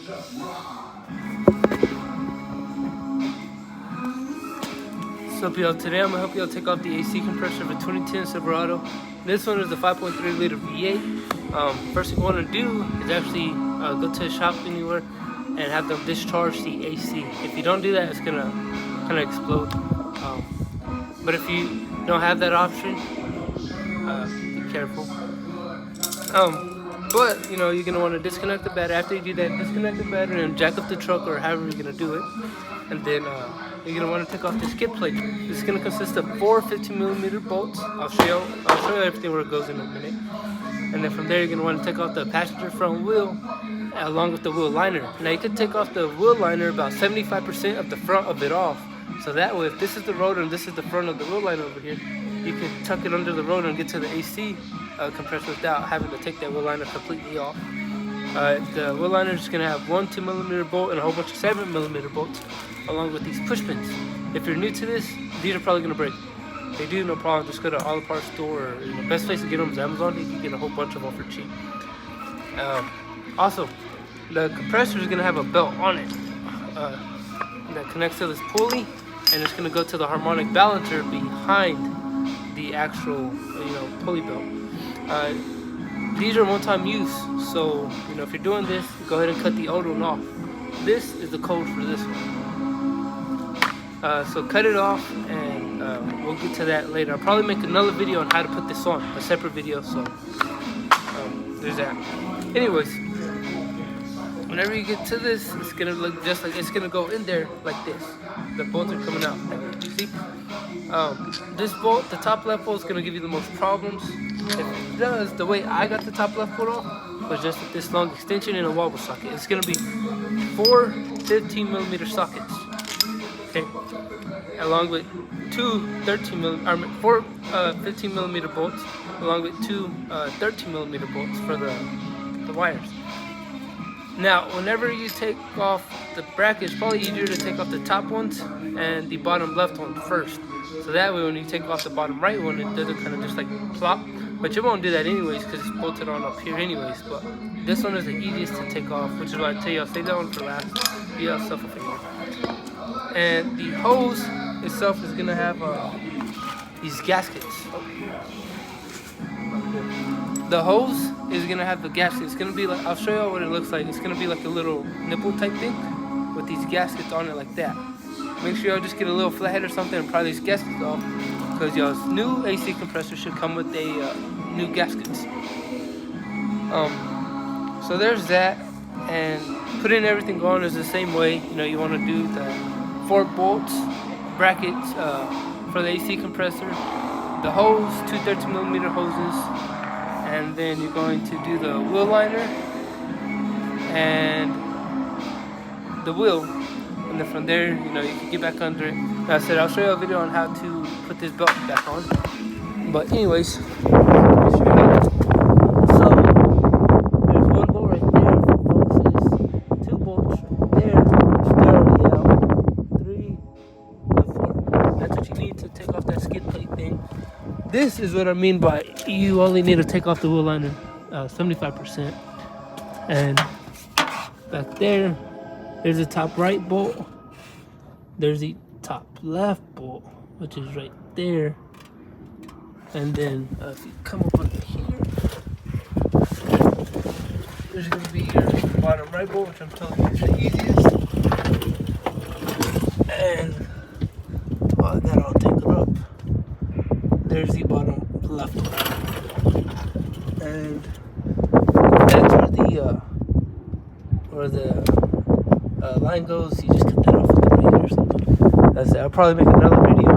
So y'all, today I'm gonna help y'all take off the AC compressor of a 2010 Silverado. This one is the 5.3 liter V8. First thing you want to do is actually go to a shop anywhere and have them discharge the AC. If you don't do that, it's gonna kind of explode. But if you don't have that option, be careful. But you know, you're gonna want to disconnect the battery. After you do that, disconnect the battery and jack up the truck or however you're gonna do it, and then you're gonna want to take off the skid plate. This is gonna consist of 4 15mm bolts. I'll show you everything where it goes in a minute. And then from there, you're gonna want to take off the passenger front wheel along with the wheel liner. Now you can take off the wheel liner about 75% of the front of it off. So that way, if this is the rotor and this is the front of the wheel liner over here, you can tuck it under the rotor and get to the AC compressor without having to take that wheel liner completely off. The wheel liner is going to have one 2mm bolt and a whole bunch of 7mm bolts along with these push pins. If you're new to this, these are probably going to break. If they do, no problem, just go to all the parts store, or the best place to get them is Amazon. You can get a whole bunch of them for cheap. Also, the compressor is going to have a belt on it that connects to this pulley, and it's going to go to the harmonic balancer behind the actual pulley belt. These are one-time use, so if you're doing this, go ahead and cut the old one off. This is the code for this one. So cut it off, and we'll get to that later. I'll probably make another video on how to put this on, a separate video, so there's that. Anyways, whenever you get to this, it's gonna look just like, it's gonna go in there like this. The bolts are coming out. See? This bolt, the top left bolt, is gonna give you the most problems. If it does, the way I got the top left bolt off was just with this long extension and a wobble socket. It's gonna be 4 15mm sockets, okay, along with 2 4 15mm bolts, along with 2 13mm bolts for the wires. Now, whenever you take off the bracket, it's probably easier to take off the top ones and the bottom left one first. So that way, when you take off the bottom right one, it doesn't kind of just like plop. But you won't do that anyways because it's bolted on up here anyways. But this one is the easiest to take off, which is why I tell you I'll save that one for last. Do yourself a favor. And the hose itself is gonna have these gaskets. The hose is gonna have the gaskets. It's gonna be like, I'll show you what it looks like. It's gonna be like a little nipple type thing with these gaskets on it like that. Make sure y'all just get a little flathead or something and pry these gaskets off, because y'all's new AC compressor should come with a new gaskets. So there's that, and putting everything on is the same way. You want to do the 4 bolts, brackets for the AC compressor, the hose, 2 13mm hoses, and then you're going to do the wheel liner and the wheel, and then from there, you can get back under it. Like I said, I'll show you a video on how to put this belt back on. But anyways, so there's 1 bolt right there, folks. 2 bolts right there, which they're already out. 3 and 4. That's what you need to take off that skid plate thing. This is what I mean by you only need to take off the wheel liner 75%. And back there's the top right bolt. There's the top left bolt, which is right there. And then if you come up under here, there's going to be your bottom right bolt, which I'm telling you is the easiest. And while that all tangled up, there's the bottom left one. And that's where the line goes. You just cut that off with the razor or something. That's it. I'll probably make another video